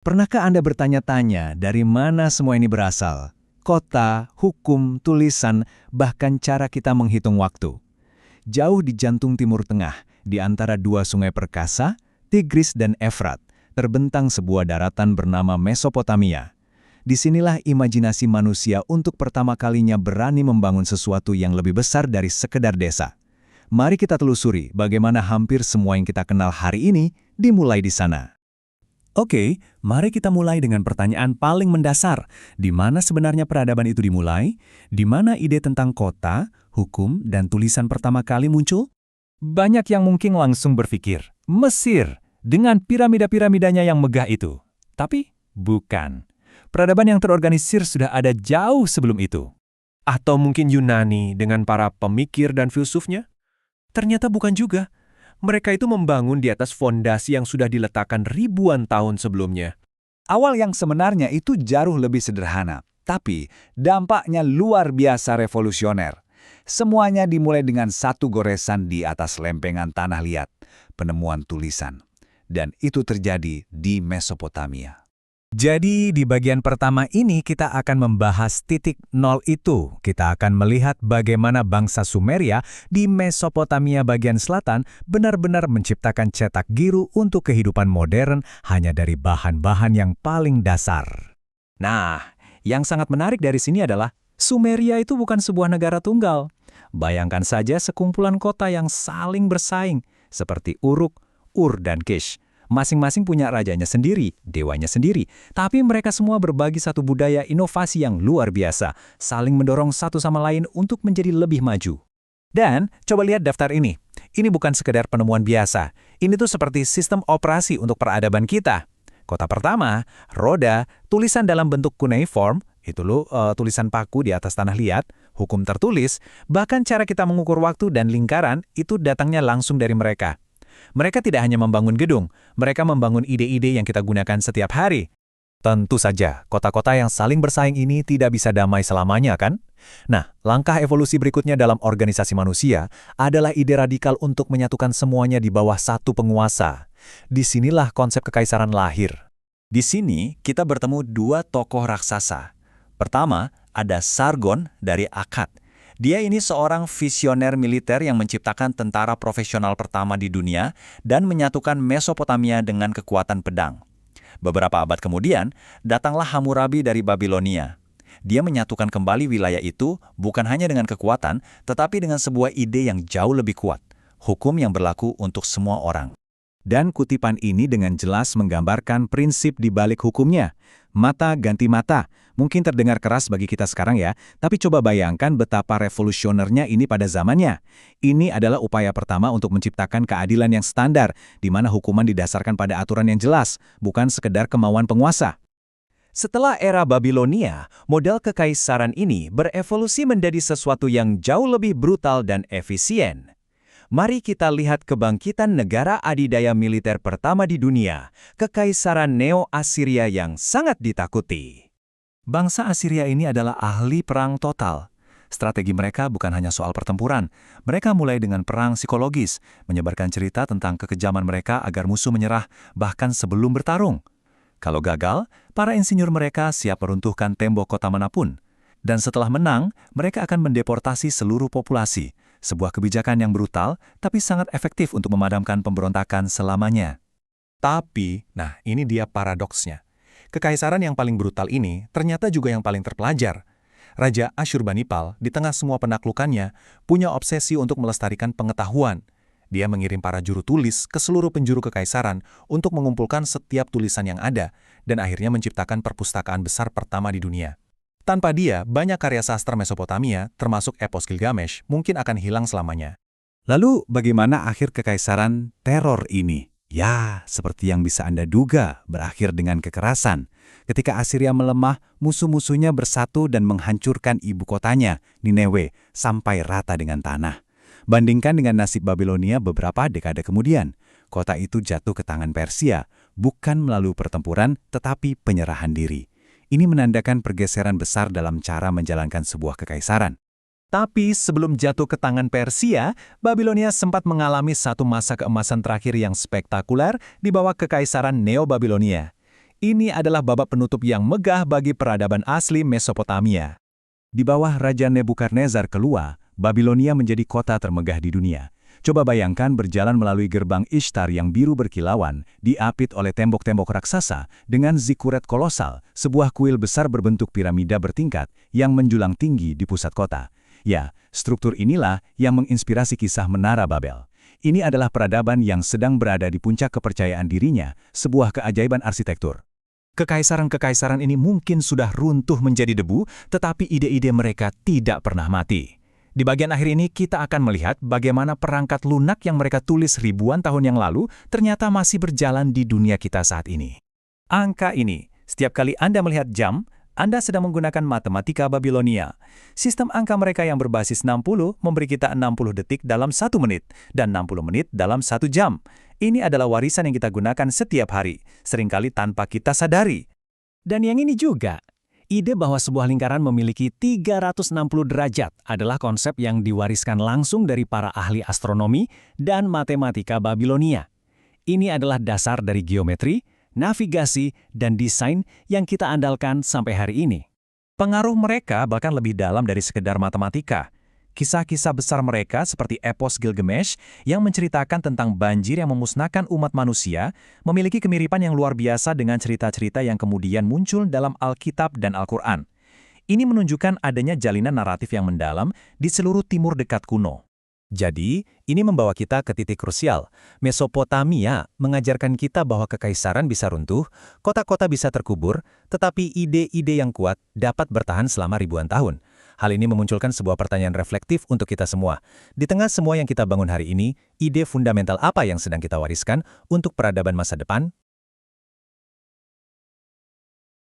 Pernahkah Anda bertanya-tanya dari mana semua ini berasal? Kota, hukum, tulisan, bahkan cara kita menghitung waktu. Jauh di jantung Timur Tengah, di antara dua sungai perkasa, Tigris dan Efrat, terbentang sebuah daratan bernama Mesopotamia. Disinilah imajinasi manusia untuk pertama kalinya berani membangun sesuatu yang lebih besar dari sekedar desa. Mari kita telusuri bagaimana hampir semua yang kita kenal hari ini dimulai di sana. Oke, mari kita mulai dengan pertanyaan paling mendasar. Di mana sebenarnya peradaban itu dimulai? Di mana ide tentang kota, hukum, dan tulisan pertama kali muncul? Banyak yang mungkin langsung berpikir, Mesir, dengan piramida-piramidanya yang megah itu. Tapi, bukan. Peradaban yang terorganisir sudah ada jauh sebelum itu. Atau mungkin Yunani dengan para pemikir dan filsufnya? Ternyata bukan juga. Mereka itu membangun di atas fondasi yang sudah diletakkan ribuan tahun sebelumnya. Awal yang sebenarnya itu jauh lebih sederhana, tapi dampaknya luar biasa revolusioner. Semuanya dimulai dengan satu goresan di atas lempengan tanah liat, penemuan tulisan. Dan itu terjadi di Mesopotamia. Jadi di bagian pertama ini kita akan membahas titik nol itu. Kita akan melihat bagaimana bangsa Sumeria di Mesopotamia bagian selatan benar-benar menciptakan cetak biru untuk kehidupan modern hanya dari bahan-bahan yang paling dasar. Nah, yang sangat menarik dari sini adalah Sumeria itu bukan sebuah negara tunggal. Bayangkan saja sekumpulan kota yang saling bersaing, seperti Uruk, Ur, dan Kish. Masing-masing punya rajanya sendiri, dewanya sendiri. Tapi mereka semua berbagi satu budaya inovasi yang luar biasa, saling mendorong satu sama lain untuk menjadi lebih maju. Dan, coba lihat daftar ini. Ini bukan sekedar penemuan biasa. Ini tuh seperti sistem operasi untuk peradaban kita. Kota pertama, roda, tulisan dalam bentuk cuneiform, itu loh tulisan paku di atas tanah liat, hukum tertulis, bahkan cara kita mengukur waktu dan lingkaran itu datangnya langsung dari mereka. Mereka tidak hanya membangun gedung, mereka membangun ide-ide yang kita gunakan setiap hari. Tentu saja, kota-kota yang saling bersaing ini tidak bisa damai selamanya, kan? Nah, langkah evolusi berikutnya dalam organisasi manusia adalah ide radikal untuk menyatukan semuanya di bawah satu penguasa. Disinilah konsep kekaisaran lahir. Di sini, kita bertemu dua tokoh raksasa. Pertama, ada Sargon dari Akkad. Dia ini seorang visioner militer yang menciptakan tentara profesional pertama di dunia dan menyatukan Mesopotamia dengan kekuatan pedang. Beberapa abad kemudian, datanglah Hammurabi dari Babilonia. Dia menyatukan kembali wilayah itu bukan hanya dengan kekuatan, tetapi dengan sebuah ide yang jauh lebih kuat, hukum yang berlaku untuk semua orang. Dan kutipan ini dengan jelas menggambarkan prinsip di balik hukumnya. Mata ganti mata. Mungkin terdengar keras bagi kita sekarang ya, tapi coba bayangkan betapa revolusionernya ini pada zamannya. Ini adalah upaya pertama untuk menciptakan keadilan yang standar, di mana hukuman didasarkan pada aturan yang jelas, bukan sekedar kemauan penguasa. Setelah era Babilonia, model kekaisaran ini berevolusi menjadi sesuatu yang jauh lebih brutal dan efisien. Mari kita lihat kebangkitan negara adidaya militer pertama di dunia, Kekaisaran Neo-Assyria yang sangat ditakuti. Bangsa Assyria ini adalah ahli perang total. Strategi mereka bukan hanya soal pertempuran. Mereka mulai dengan perang psikologis, menyebarkan cerita tentang kekejaman mereka agar musuh menyerah bahkan sebelum bertarung. Kalau gagal, para insinyur mereka siap meruntuhkan tembok kota manapun. Dan setelah menang, mereka akan mendeportasi seluruh populasi. Sebuah kebijakan yang brutal, tapi sangat efektif untuk memadamkan pemberontakan selamanya. Tapi, nah ini dia paradoksnya. Kekaisaran yang paling brutal ini ternyata juga yang paling terpelajar. Raja Asyurbanipal, di tengah semua penaklukannya, punya obsesi untuk melestarikan pengetahuan. Dia mengirim para juru tulis ke seluruh penjuru kekaisaran untuk mengumpulkan setiap tulisan yang ada, dan akhirnya menciptakan perpustakaan besar pertama di dunia. Tanpa dia, banyak karya sastra Mesopotamia, termasuk epos Gilgamesh, mungkin akan hilang selamanya. Lalu bagaimana akhir kekaisaran teror ini? Ya, seperti yang bisa Anda duga, berakhir dengan kekerasan. Ketika Assyria melemah, musuh-musuhnya bersatu dan menghancurkan ibu kotanya, Nineveh, sampai rata dengan tanah. Bandingkan dengan nasib Babilonia beberapa dekade kemudian. Kota itu jatuh ke tangan Persia, bukan melalui pertempuran, tetapi penyerahan diri. Ini menandakan pergeseran besar dalam cara menjalankan sebuah kekaisaran. Tapi sebelum jatuh ke tangan Persia, Babilonia sempat mengalami satu masa keemasan terakhir yang spektakuler di bawah Kekaisaran Neo-Babilonia. Ini adalah babak penutup yang megah bagi peradaban asli Mesopotamia. Di bawah Raja Nebukadnezar kelua, Babilonia menjadi kota termegah di dunia. Coba bayangkan berjalan melalui gerbang Ishtar yang biru berkilauan, diapit oleh tembok-tembok raksasa, dengan zikuret kolosal, sebuah kuil besar berbentuk piramida bertingkat yang menjulang tinggi di pusat kota. Ya, struktur inilah yang menginspirasi kisah Menara Babel. Ini adalah peradaban yang sedang berada di puncak kepercayaan dirinya, sebuah keajaiban arsitektur. Kekaisaran-kekaisaran ini mungkin sudah runtuh menjadi debu, tetapi ide-ide mereka tidak pernah mati. Di bagian akhir ini kita akan melihat bagaimana perangkat lunak yang mereka tulis ribuan tahun yang lalu ternyata masih berjalan di dunia kita saat ini. Angka ini, setiap kali Anda melihat jam, Anda sedang menggunakan matematika Babilonia. Sistem angka mereka yang berbasis 60 memberi kita 60 detik dalam 1 menit dan 60 menit dalam 1 jam. Ini adalah warisan yang kita gunakan setiap hari, seringkali tanpa kita sadari. Dan yang ini juga, ide bahwa sebuah lingkaran memiliki 360 derajat adalah konsep yang diwariskan langsung dari para ahli astronomi dan matematika Babilonia. Ini adalah dasar dari geometri, navigasi, dan desain yang kita andalkan sampai hari ini. Pengaruh mereka bahkan lebih dalam dari sekedar matematika. Kisah-kisah besar mereka seperti epos Gilgamesh yang menceritakan tentang banjir yang memusnahkan umat manusia memiliki kemiripan yang luar biasa dengan cerita-cerita yang kemudian muncul dalam Alkitab dan Al-Quran. Ini menunjukkan adanya jalinan naratif yang mendalam di seluruh timur dekat kuno. Jadi, ini membawa kita ke titik krusial. Mesopotamia mengajarkan kita bahwa kekaisaran bisa runtuh, kota-kota bisa terkubur, tetapi ide-ide yang kuat dapat bertahan selama ribuan tahun. Hal ini memunculkan sebuah pertanyaan reflektif untuk kita semua. Di tengah semua yang kita bangun hari ini, ide fundamental apa yang sedang kita wariskan untuk peradaban masa depan?